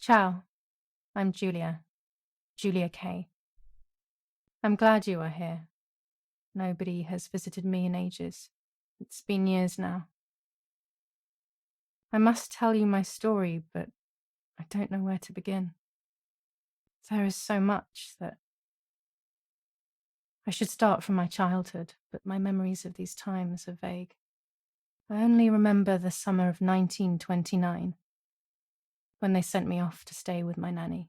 Ciao, I'm Giulia, Giulia K. I'm glad you are here. Nobody has visited me in ages. It's been years now. I must tell you my story, but I don't know where to begin. There is so much that I should start from my childhood, but my memories of these times are vague. I only remember the summer of 1929, when they sent me off to stay with my nanny.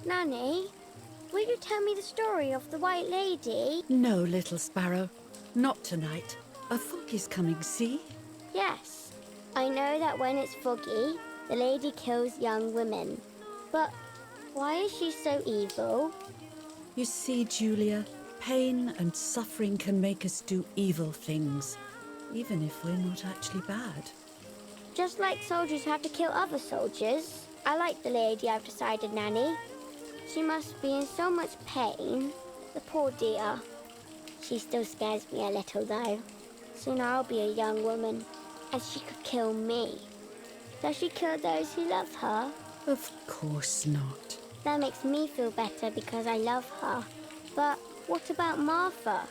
Nanny, will you tell me the story of the White Lady? No, little sparrow. Not tonight. A fog is coming, see? Yes. I know that when it's foggy, the lady kills young women. But why is she so evil? You see, Giulia, pain and suffering can make us do evil things, even if we're not actually bad. Just like soldiers have to kill other soldiers. I like the lady, I've decided, Nanny. She must be in so much pain. The poor dear. She still scares me a little, though. Soon I'll be a young woman, and she could kill me. Does she kill those who love her? Of course not. That makes me feel better because I love her. But what about Martha?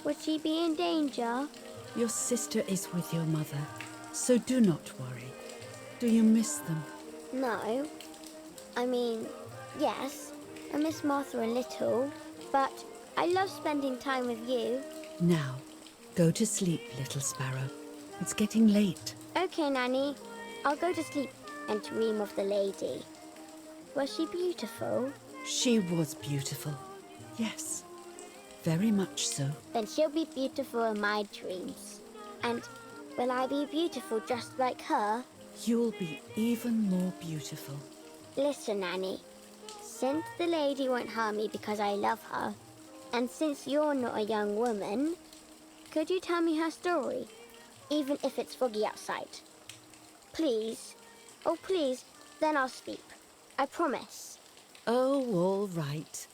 Would she be in danger? Your sister is with your mother, so do not worry. Do you miss them? No. I mean, yes, I miss Martha a little, but I love spending time with you. Now, go to sleep, little sparrow. It's getting late. Okay, Nanny. I'll go to sleep and dream of the lady. Was she beautiful? She was beautiful. Yes, very much so. Then she'll be beautiful in my dreams. And will I be beautiful just like her? You'll be even more beautiful. Listen, Nanny. Since the lady won't harm me because I love her, and since you're not a young woman, could you tell me her story, even if it's foggy outside? Please. Oh, please, then I'll sleep. I promise. Oh, all right.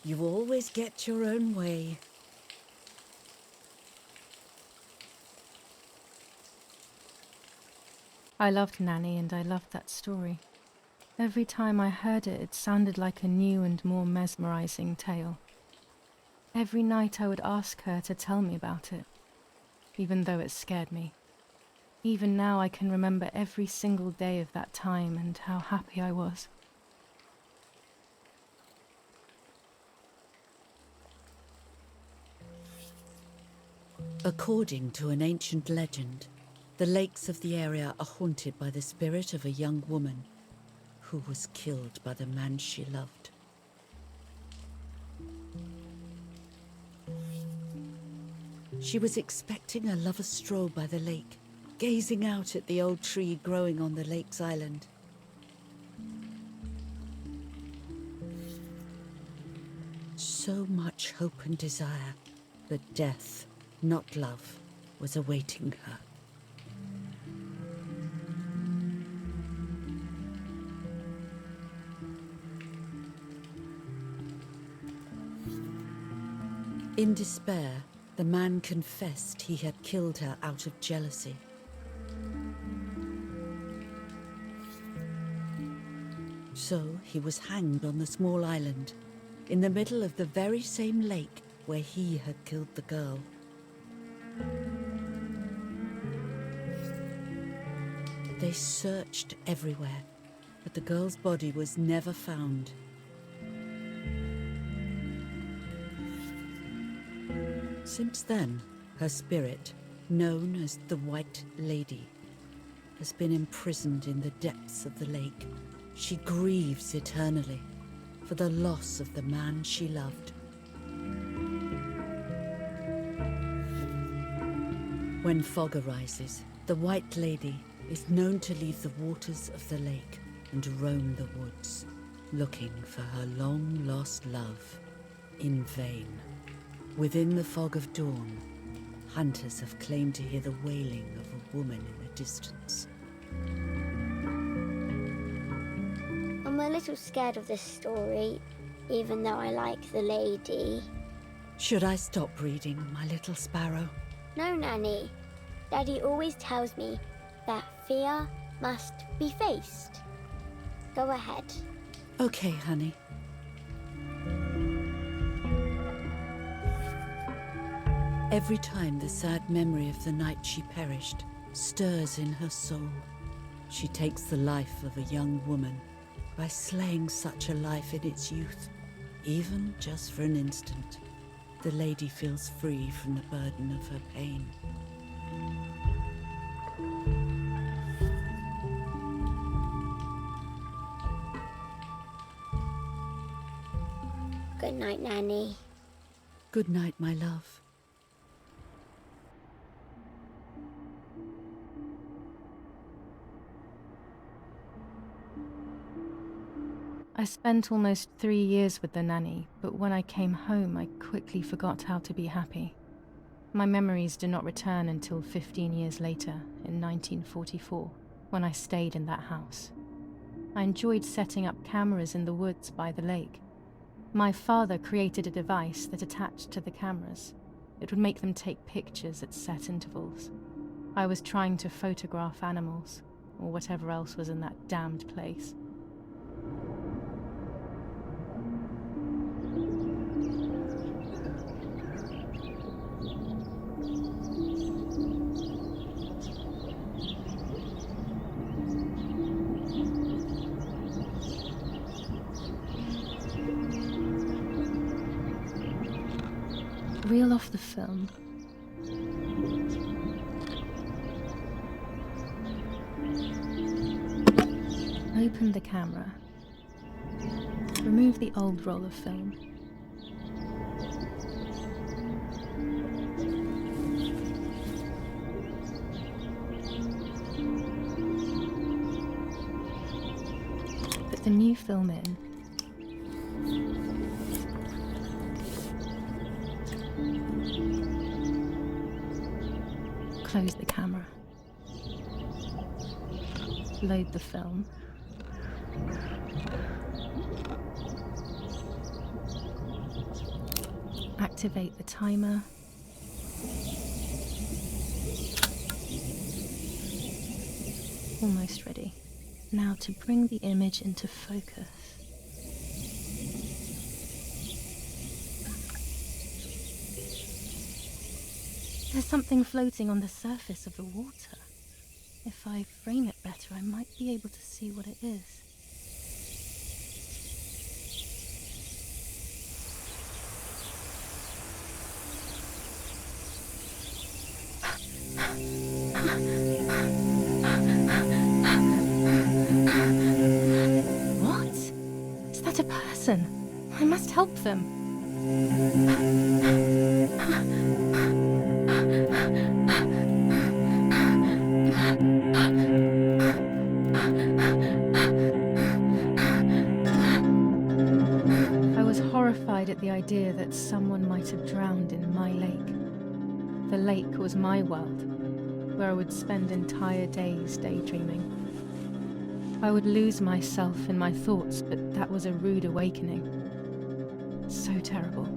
You always get your own way. I loved Nanny and I loved that story. Every time I heard it, it sounded like a new and more mesmerizing tale. Every night I would ask her to tell me about it, even though it scared me. Even now I can remember every single day of that time and how happy I was. According to an ancient legend, the lakes of the area are haunted by the spirit of a young woman who was killed by the man she loved. She was expecting a lover's stroll by the lake, gazing out at the old tree growing on the lake's island. So much hope and desire, but death, not love, was awaiting her. In despair, the man confessed he had killed her out of jealousy. So he was hanged on the small island, in the middle of the very same lake where he had killed the girl. They searched everywhere, but the girl's body was never found. Since then, her spirit, known as the White Lady, has been imprisoned in the depths of the lake. She grieves eternally for the loss of the man she loved. When fog arises, the White Lady is known to leave the waters of the lake and roam the woods, looking for her long-lost love in vain. Within the fog of dawn, hunters have claimed to hear the wailing of a woman in the distance. A I'm a little scared of this story, even though I like the lady. Should I stop reading, my little sparrow? No, Nanny. Daddy always tells me that fear must be faced. Go ahead. Okay, honey. Every time the sad memory of the night she perished stirs in her soul, she takes the life of a young woman by slaying such a life in its youth. Even just for an instant, the lady feels free from the burden of her pain. Good night, Nanny. Good night, my love. I spent almost 3 years with the nanny, but when I came home, I quickly forgot how to be happy. My memories do not return until 15 years later, in 1944, when I stayed in that house. I enjoyed setting up cameras in the woods by the lake. My father created a device that attached to the cameras. It would make them take pictures at set intervals. I was trying to photograph animals, or whatever else was in that damned place. Reel off the film. Open the camera. Remove the old roll of film. Put the new film in. Close the camera. Load the film. Activate the timer. Almost ready. Now to bring the image into focus. There's something floating on the surface of the water. If I frame it better, I might be able to see what it is. What? Is that a person? I must help them. I was horrified at the idea that someone might have drowned in my lake. The lake was my world, where I would spend entire days daydreaming. I would lose myself in my thoughts, but that was a rude awakening. So terrible.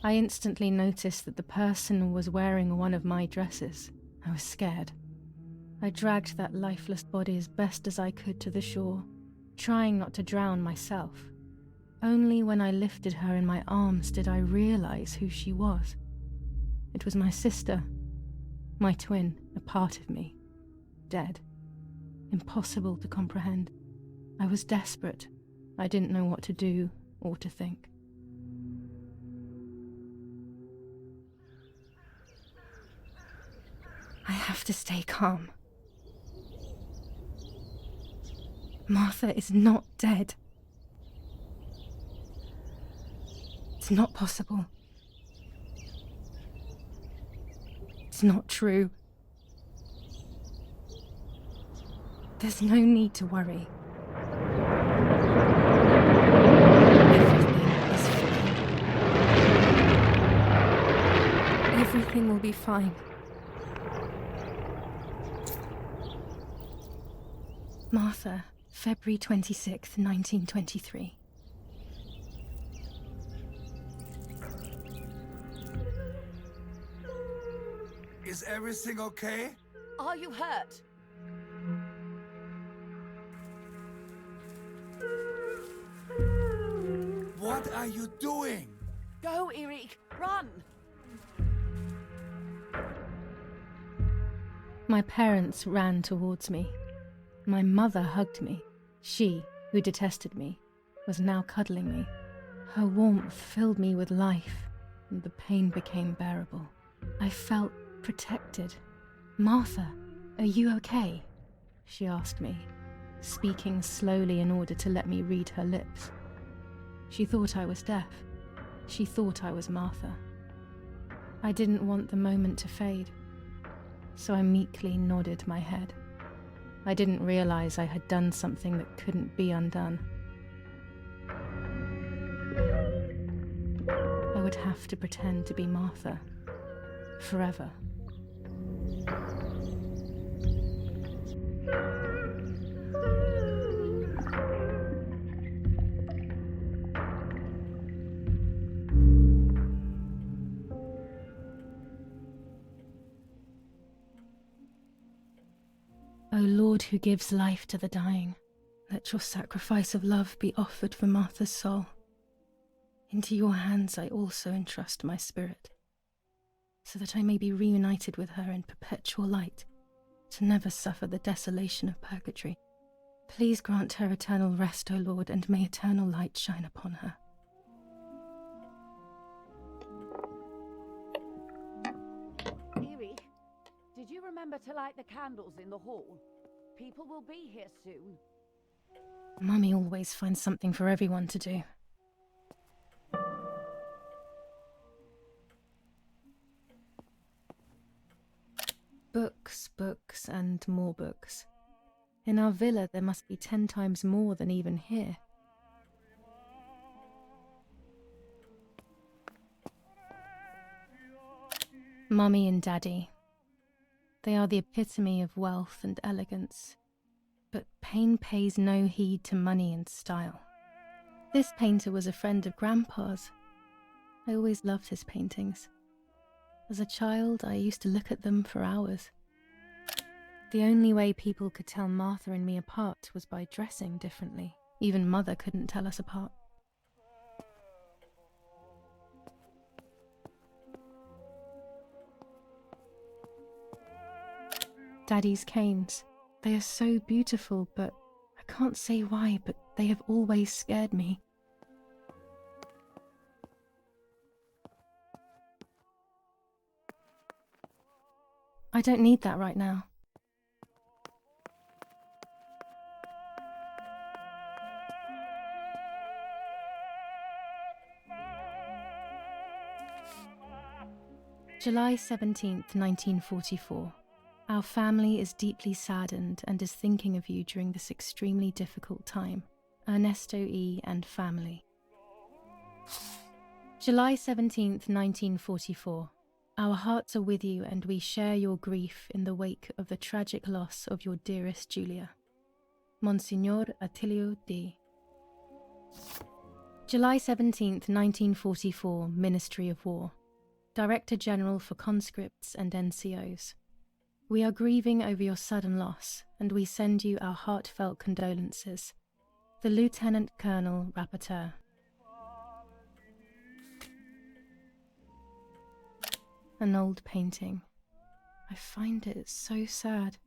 I instantly noticed that the person was wearing one of my dresses. I was scared. I dragged that lifeless body as best as I could to the shore, trying not to drown myself. Only when I lifted her in my arms did I realize who she was. It was my sister, my twin, a part of me, dead. Impossible to comprehend. I was desperate. I didn't know what to do or to think. I have to stay calm. Martha is not dead. It's not possible. It's not true. There's no need to worry. Everything is fine. Everything will be fine. Martha, February 26th, 1923. Is everything okay? Are you hurt? What are you doing? Go, Eric, run! My parents ran towards me. My mother hugged me. She, who detested me, was now cuddling me. Her warmth filled me with life, and the pain became bearable. I felt protected. "Martha, are you okay?" she asked me, speaking slowly in order to let me read her lips. She thought I was deaf. She thought I was Martha. I didn't want the moment to fade, so I meekly nodded my head. I didn't realize I had done something that couldn't be undone. I would have to pretend to be Martha forever. O Lord, who gives life to the dying, let your sacrifice of love be offered for Martha's soul. Into your hands I also entrust my spirit, so that I may be reunited with her in perpetual light, to never suffer the desolation of purgatory. Please grant her eternal rest, O Lord, and may eternal light shine upon her. Eric, did you remember to light the candles in the hall? People will be here soon. Mummy always finds something for everyone to do. Books, books, and more books. In our villa there must be 10 times more than even here. Mummy and Daddy. They are the epitome of wealth and elegance, but pain pays no heed to money and style. This painter was a friend of Grandpa's. I always loved his paintings. As a child, I used to look at them for hours. The only way people could tell Martha and me apart was by dressing differently. Even Mother couldn't tell us apart. Daddy's canes. They are so beautiful, but I can't say why, but they have always scared me. I don't need that right now. July 17th, 1944. Our family is deeply saddened and is thinking of you during this extremely difficult time. Ernesto E. and family. July 17th, 1944. Our hearts are with you and we share your grief in the wake of the tragic loss of your dearest Giulia. Monsignor Attilio D. July 17th, 1944, Ministry of War. Director General for Conscripts and NCOs. We are grieving over your sudden loss, and we send you our heartfelt condolences. The Lieutenant Colonel Rapporteur. An old painting. I find it so sad.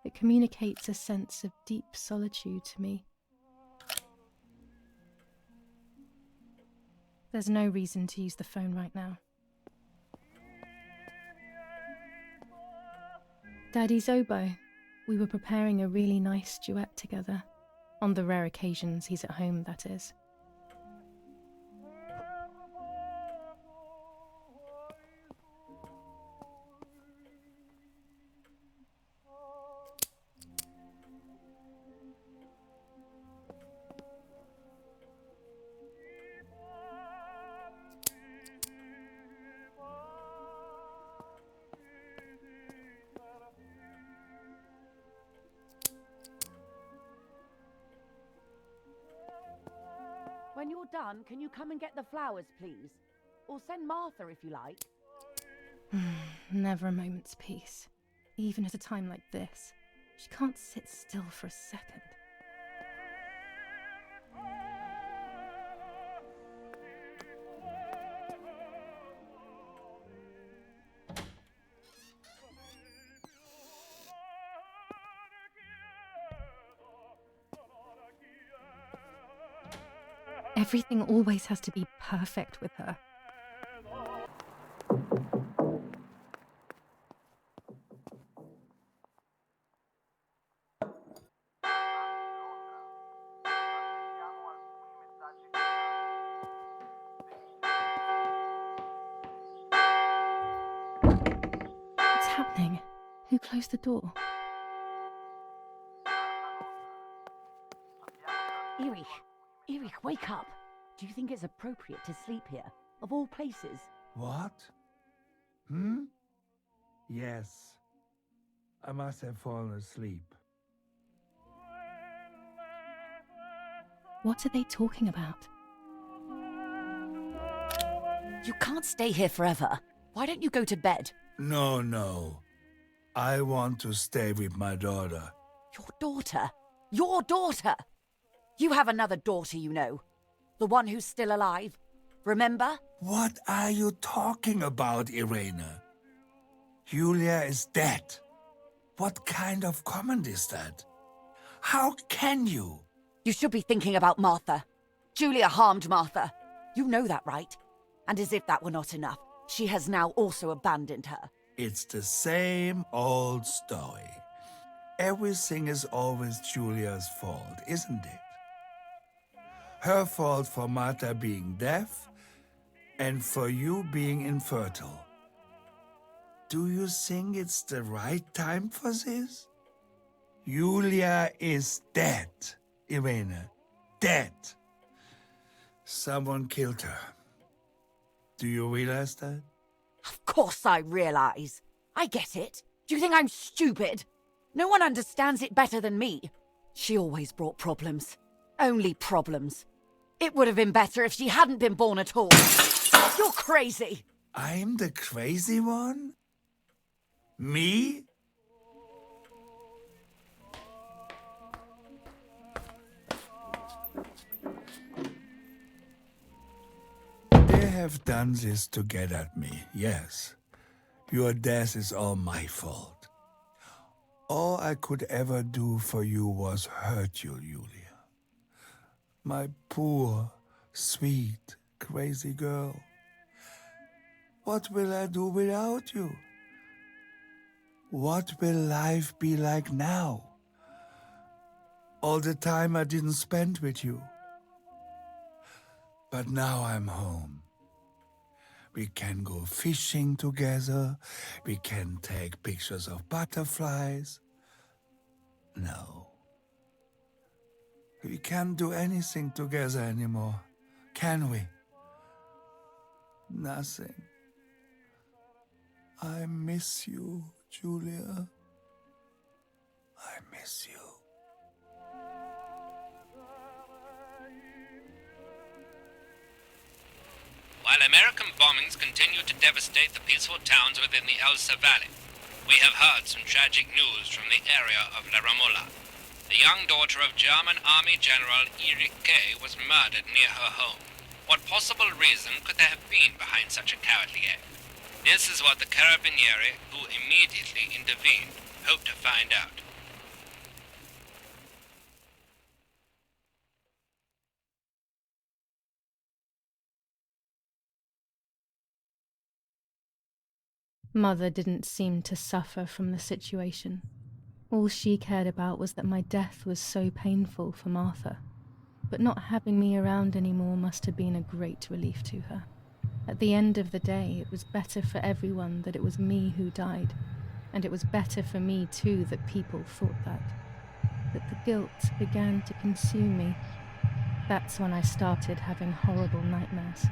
It communicates a sense of deep solitude to me. There's no reason to use the phone right now. Daddy's oboe. We were preparing a really nice duet together. On the rare occasions he's at home, that is. When you're done, can you come and get the flowers, please? Or send Martha if you like. Never a moment's peace. Even at a time like this. She can't sit still for a second. Everything always has to be perfect with her. What's happening? Who closed the door? Erich, wake up. Do you think it's appropriate to sleep here, of all places? What? Yes. I must have fallen asleep. What are they talking about? You can't stay here forever. Why don't you go to bed? No. I want to stay with my daughter. Your daughter? Your daughter? You have another daughter, you know. The one who's still alive. Remember? What are you talking about, Irene? Giulia is dead. What kind of comment is that? How can you? You should be thinking about Martha. Giulia harmed Martha. You know that, right? And as if that were not enough, she has now also abandoned her. It's the same old story. Everything is always Giulia's fault, isn't it? Her fault for Martha being deaf and for you being infertile. Do you think it's the right time for this? Giulia is dead, Irene. Dead. Someone killed her. Do you realize that? Of course I realize. I get it. Do you think I'm stupid? No one understands it better than me. She always brought problems. Only problems. It would have been better if she hadn't been born at all. You're crazy. I'm the crazy one? Me? They have done this to get at me, yes. Your death is all my fault. All I could ever do for you was hurt you, Giulia. My poor, sweet, crazy girl. What will I do without you? What will life be like now? All the time I didn't spend with you. But now I'm home. We can go fishing together. We can take pictures of butterflies. No. We can't do anything together anymore, can we? Nothing. I miss you, Giulia. I miss you. While American bombings continue to devastate the peaceful towns within the Elsa Valley, we have heard some tragic news from the area of La Ramola. The young daughter of German Army General Erich K. was murdered near her home. What possible reason could there have been behind such a cowardly act? This is what the Carabinieri, who immediately intervened, hope to find out. Mother didn't seem to suffer from the situation. All she cared about was that my death was so painful for Martha. But not having me around anymore must have been a great relief to her. At the end of the day, it was better for everyone that it was me who died. And it was better for me too that people thought that. But the guilt began to consume me. That's when I started having horrible nightmares.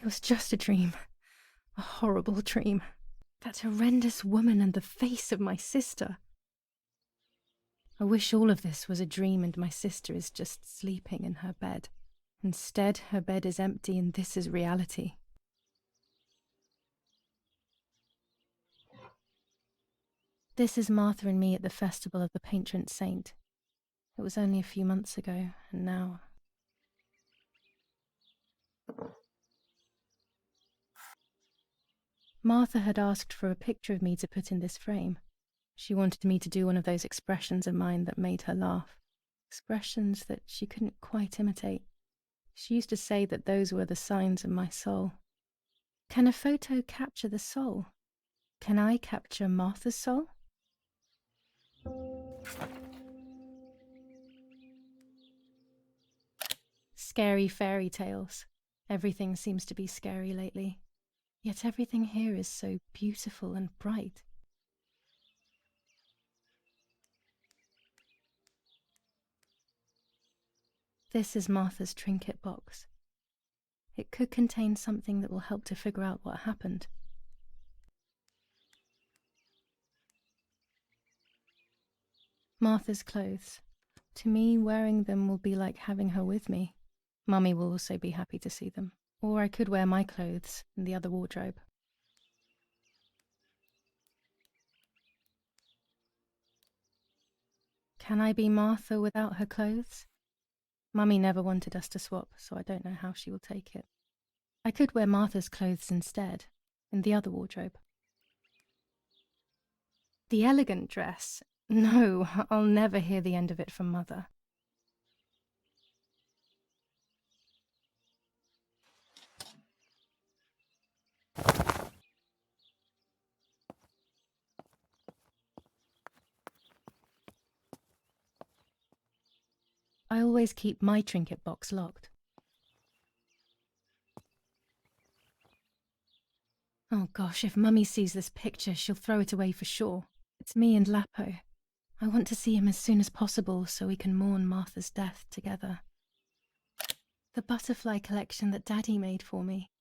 It was just a dream. A horrible dream. That horrendous woman and the face of my sister. I wish all of this was a dream and my sister is just sleeping in her bed. Instead, her bed is empty and this is reality. This is Martha and me at the festival of the patron saint. It was only a few months ago, and now... Martha had asked for a picture of me to put in this frame. She wanted me to do one of those expressions of mine that made her laugh. Expressions that she couldn't quite imitate. She used to say that those were the signs of my soul. Can a photo capture the soul? Can I capture Martha's soul? Scary fairy tales. Everything seems to be scary lately. Yet everything here is so beautiful and bright. This is Martha's trinket box. It could contain something that will help to figure out what happened. Martha's clothes. To me, wearing them will be like having her with me. Mummy will also be happy to see them. Or I could wear my clothes in the other wardrobe. Can I be Martha without her clothes? Mummy never wanted us to swap, so I don't know how she will take it. I could wear Martha's clothes instead, in the other wardrobe. The elegant dress? No, I'll never hear the end of it from Mother. I always keep my trinket box locked. Oh gosh, if Mummy sees this picture, she'll throw it away for sure. It's me and Lapo. I want to see him as soon as possible so we can mourn Martha's death together. The butterfly collection that Daddy made for me.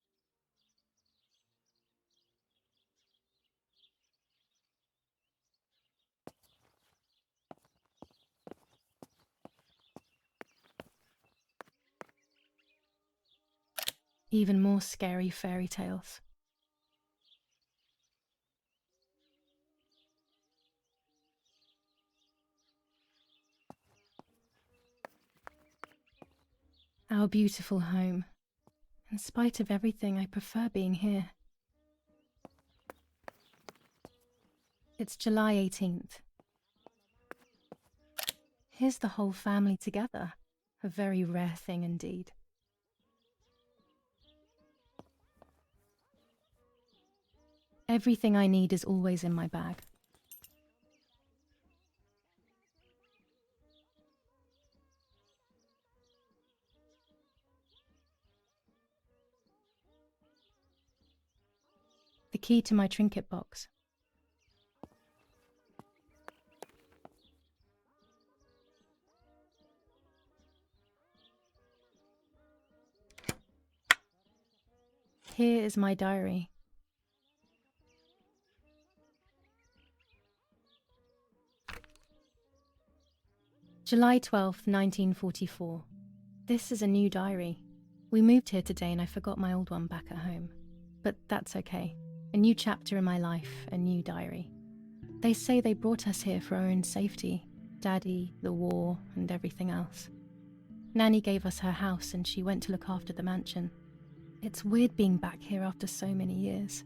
Even more scary fairy tales. Our beautiful home. In spite of everything, I prefer being here. It's July 18th. Here's the whole family together. A very rare thing indeed. Everything I need is always in my bag. The key to my trinket box. Here is my diary. July 12th, 1944. This is a new diary. We moved here today and I forgot my old one back at home. But that's okay. A new chapter in my life, a new diary. They say they brought us here for our own safety. Daddy, the war, and everything else. Nanny gave us her house and she went to look after the mansion. It's weird being back here after so many years.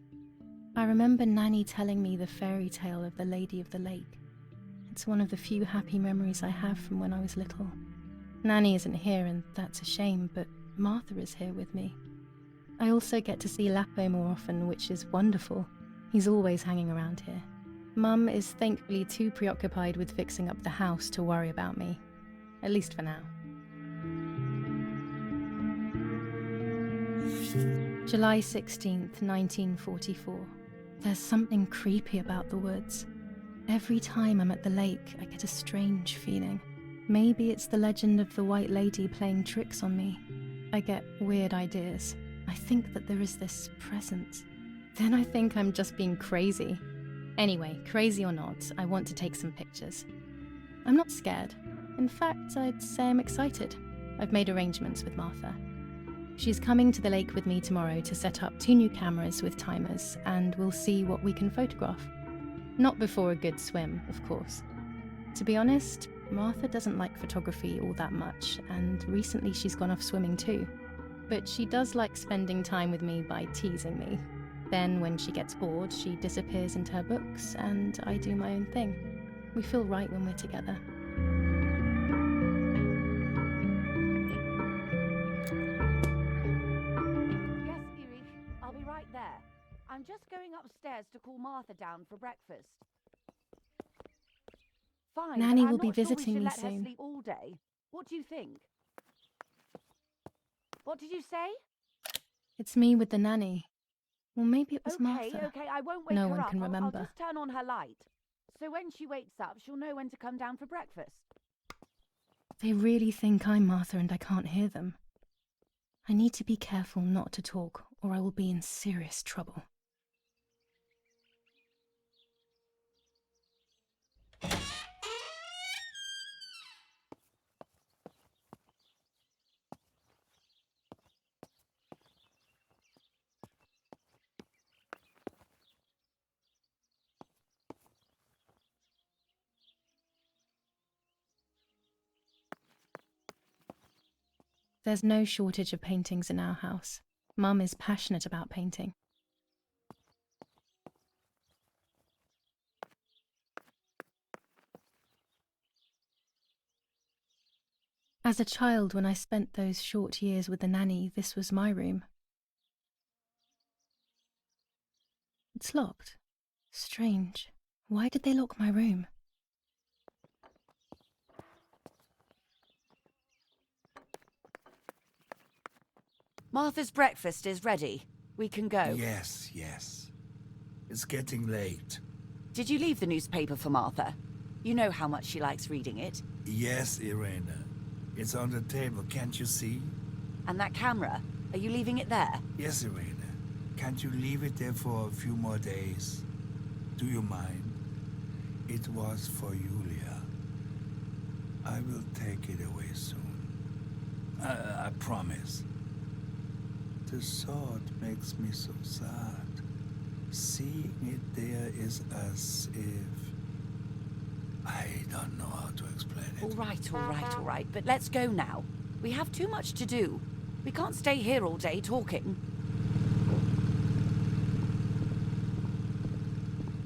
I remember Nanny telling me the fairy tale of the Lady of the Lake. It's one of the few happy memories I have from when I was little. Nanny isn't here and that's a shame, but Martha is here with me. I also get to see Lapo more often, which is wonderful. He's always hanging around here. Mum is thankfully too preoccupied with fixing up the house to worry about me. At least for now. July 16th, 1944. There's something creepy about the woods. Every time I'm at the lake, I get a strange feeling. Maybe it's the legend of the White Lady playing tricks on me. I get weird ideas. I think that there is this presence. Then I think I'm just being crazy. Anyway, crazy or not, I want to take some pictures. I'm not scared. In fact, I'd say I'm excited. I've made arrangements with Martha. She's coming to the lake with me tomorrow to set up 2 new cameras with timers, and we'll see what we can photograph. Not before a good swim, of course. To be honest, Martha doesn't like photography all that much, and recently she's gone off swimming too. But she does like spending time with me by teasing me. Then, when she gets bored, she disappears into her books, and I do my own thing. We feel right when we're together. Yes, Erich, I'll be right there. I'm just going upstairs to call Martha down for breakfast. Fine, Nanny but I'm will be not sure visiting we me should let her soon. sleep all day. What do you think? What did you say? It's me with the nanny. Or maybe it was Martha. Okay, I won't wake No her one up. can I'll remember. just turn on her light. So when she wakes up, she'll know when to come down for breakfast. They really think I'm Martha and I can't hear them. I need to be careful not to talk, or I will be in serious trouble. There's no shortage of paintings in our house. Mum is passionate about painting. As a child, when I spent those short years with the nanny, this was my room. It's locked. Strange. Why did they lock my room? Martha's breakfast is ready. We can go. Yes, yes. It's getting late. Did you leave the newspaper for Martha? You know how much she likes reading it. Yes, Irena. It's on the table, can't you see? And that camera, are you leaving it there? Yes, Irena. Can't you leave it there for a few more days? Do you mind? It was for Giulia. I will take it away soon. I promise. The thought makes me so sad. Seeing it there is as if... I don't know how to explain it. All right, but let's go now. We have too much to do. We can't stay here all day talking.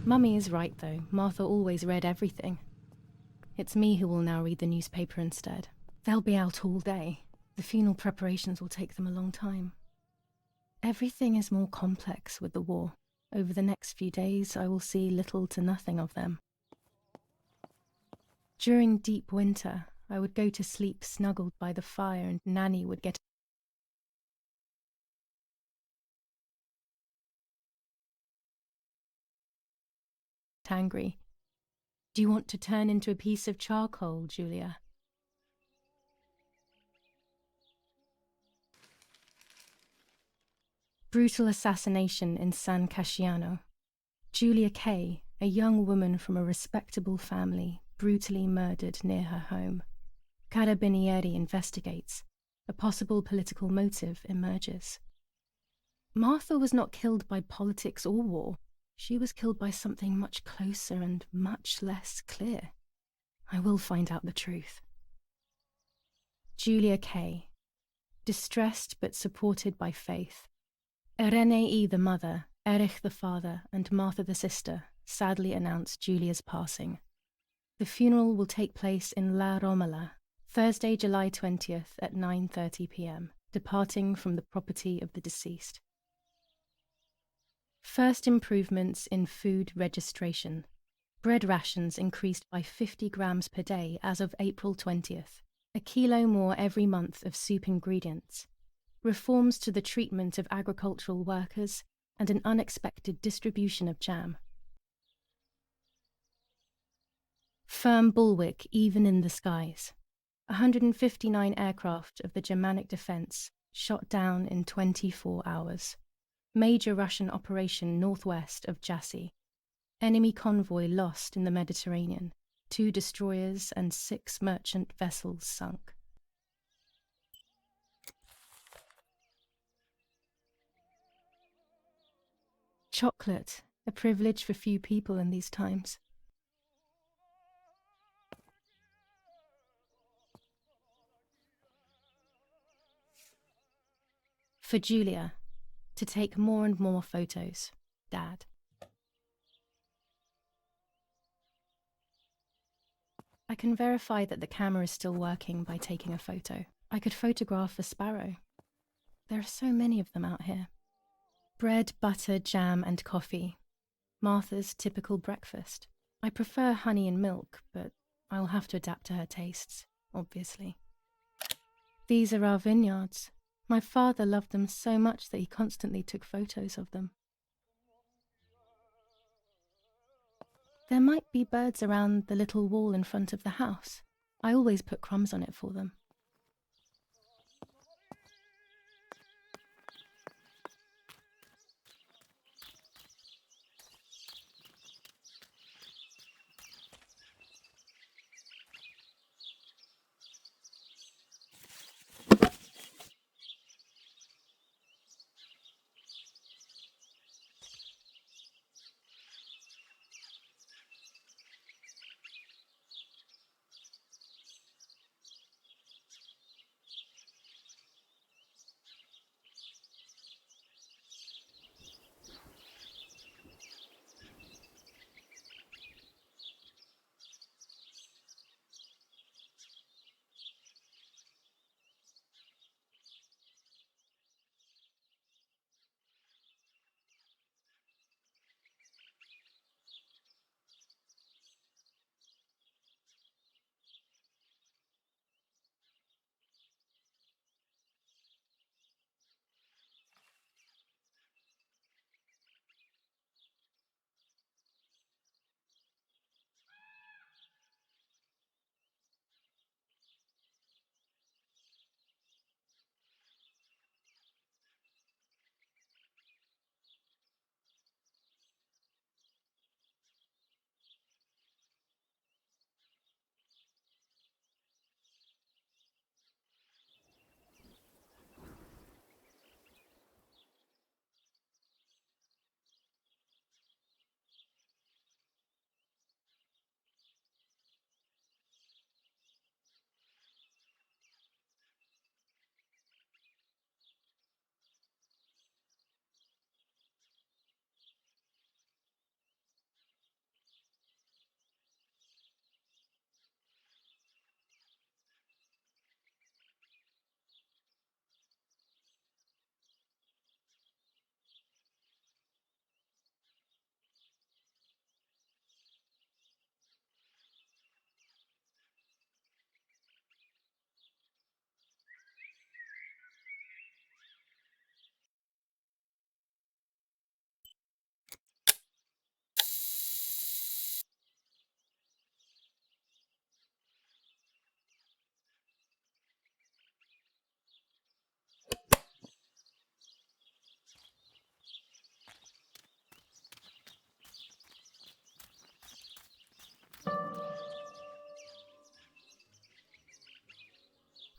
Mummy is right, though. Martha always read everything. It's me who will now read the newspaper instead. They'll be out all day. The funeral preparations will take them a long time. Everything is more complex with the war. Over the next few days, I will see little to nothing of them. During deep winter, I would go to sleep snuggled by the fire and Nanny would get angry. Do you want to turn into a piece of charcoal, Giulia? Brutal assassination in San Casciano. Giulia Kay, a young woman from a respectable family, brutally murdered near her home. Carabinieri investigates. A possible political motive emerges. Martha was not killed by politics or war. She was killed by something much closer and much less clear. I will find out the truth. Giulia Kay. Distressed but supported by faith. Irenei the mother, Erich the father, and Martha the sister sadly announced Giulia's passing. The funeral will take place in La Romola, Thursday, July 20th at 9:30 p.m., departing from the property of the deceased. First improvements in food registration. Bread rations increased by 50 grams per day as of April 20th, a kilo more every month of soup ingredients. Reforms to the treatment of agricultural workers, and an unexpected distribution of jam. Firm bulwark even in the skies. 159 aircraft of the Germanic defense shot down in 24 hours. Major Russian operation northwest of Jassy. Enemy convoy lost in the Mediterranean. 2 destroyers and 6 merchant vessels sunk. Chocolate, a privilege for few people in these times. For Giulia, to take more and more photos, Dad. I can verify that the camera is still working by taking a photo. I could photograph a sparrow. There are so many of them out here. Bread, butter, jam, and coffee. Martha's typical breakfast. I prefer honey and milk, but I'll have to adapt to her tastes, obviously. These are our vineyards. My father loved them so much that he constantly took photos of them. There might be birds around the little wall in front of the house. I always put crumbs on it for them.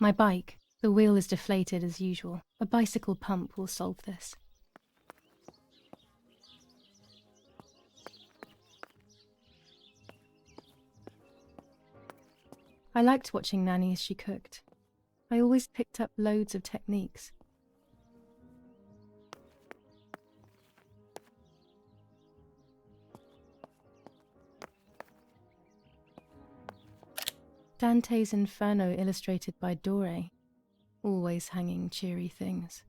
My bike. The wheel is deflated as usual. A bicycle pump will solve this. I liked watching Nanny as she cooked. I always picked up loads of techniques. Dante's Inferno illustrated by Dore, always hanging cheery things.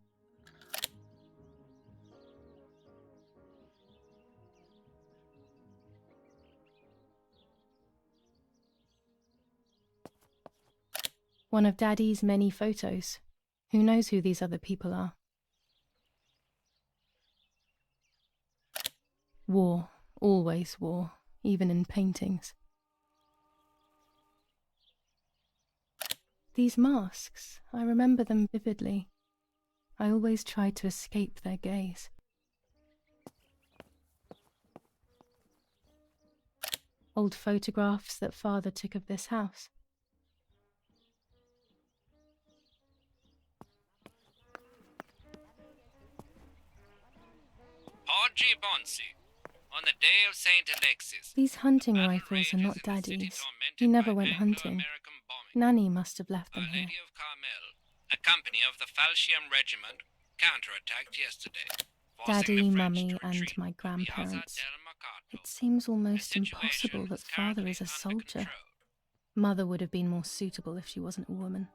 One of Daddy's many photos. Who knows who these other people are? War, always war, even in paintings. These masks, I remember them vividly. I always tried to escape their gaze. Old photographs that Father took of this house. Oggi Bonsi, on the day of St. Alexis. These hunting battle rifles are rages not in the city Daddy's. tormented He never by went hunting. Anglo-American bombing. Nanny must have left Our them here. Lady of Carmel, a company of the Falchium Regiment, counterattacked yesterday, forcing Daddy, the French Mummy, to and retreat my to Piazza grandparents. del Mercato. It seems The almost situation impossible that is Father currently is a under soldier. control. Mother would have been more suitable if she wasn't a woman.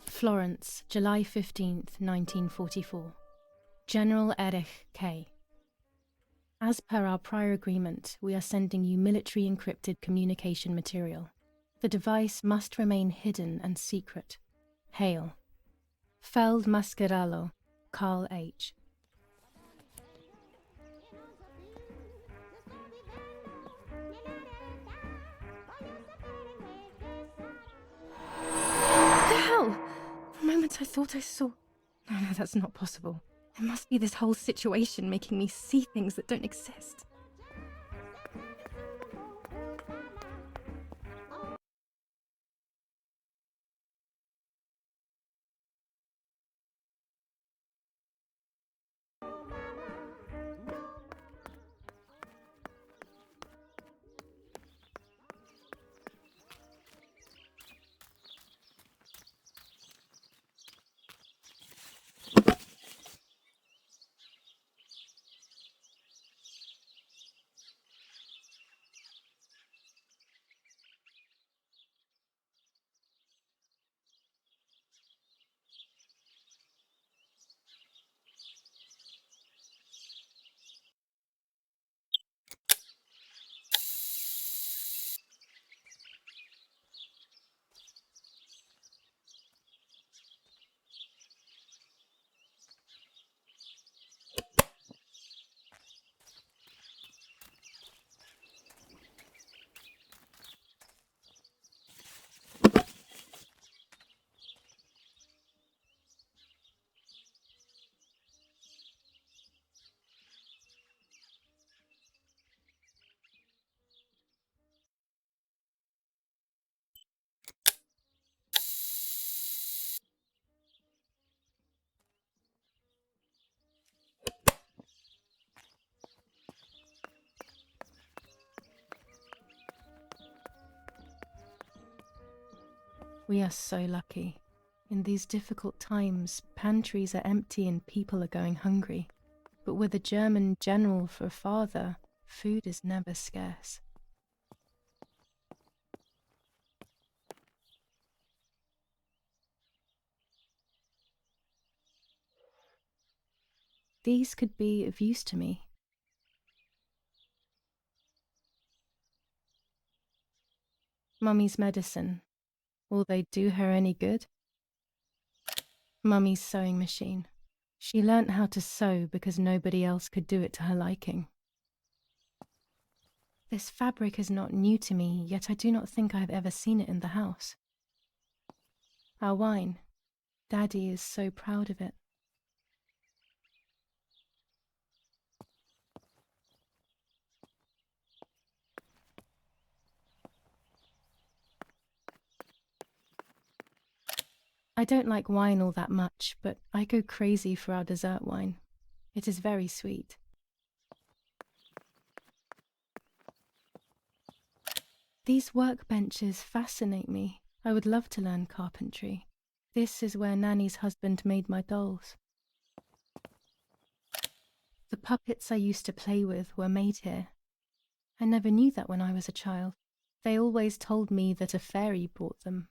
Florence, July 15th, 1944. General Erich K. As per our prior agreement, we are sending you military encrypted communication material. The device must remain hidden and secret. Hail. Feld Mascherallo, Carl H. The hell? For a moment I thought I saw... No, that's not possible. It must be this whole situation making me see things that don't exist. We are so lucky. In these difficult times, pantries are empty and people are going hungry. But with a German general for a father, food is never scarce. These could be of use to me. Mummy's medicine. Will they do her any good? Mummy's sewing machine. She learnt how to sew because nobody else could do it to her liking. This fabric is not new to me, yet I do not think I have ever seen it in the house. Our wine. Daddy is so proud of it. I don't like wine all that much, but I go crazy for our dessert wine. It is very sweet. These workbenches fascinate me. I would love to learn carpentry. This is where Nanny's husband made my dolls. The puppets I used to play with were made here. I never knew that when I was a child. They always told me that a fairy brought them.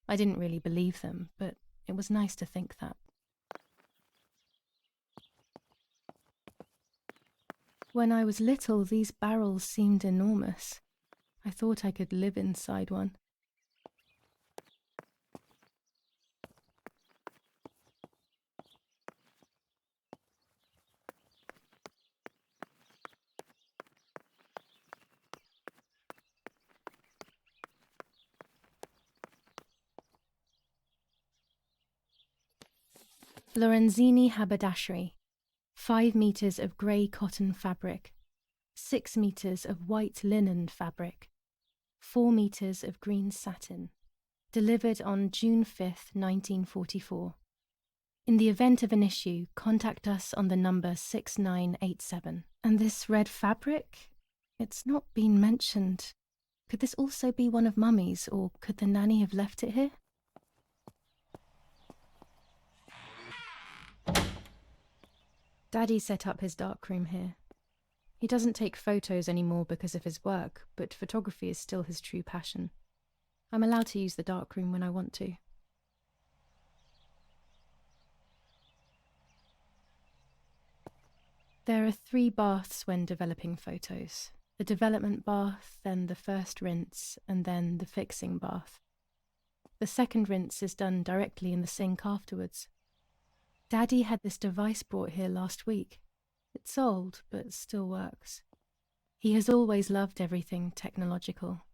I didn't really believe them, but it was nice to think that. When I was little, these barrels seemed enormous. I thought I could live inside one. Lorenzini haberdashery. 5 meters of grey cotton fabric. 6 meters of white linen fabric. 4 meters of green satin. Delivered on June 5th, 1944. In the event of an issue, contact us on the number 6987. And this red fabric? It's not been mentioned. Could this also be one of Mummy's, or could the nanny have left it here? Daddy set up his darkroom here. He doesn't take photos anymore because of his work, but photography is still his true passion. I'm allowed to use the darkroom when I want to. There are 3 baths when developing photos. The development bath, then the first rinse, and then the fixing bath. The second rinse is done directly in the sink afterwards. Daddy had this device brought here last week. It's old, but still works. He has always loved everything technological.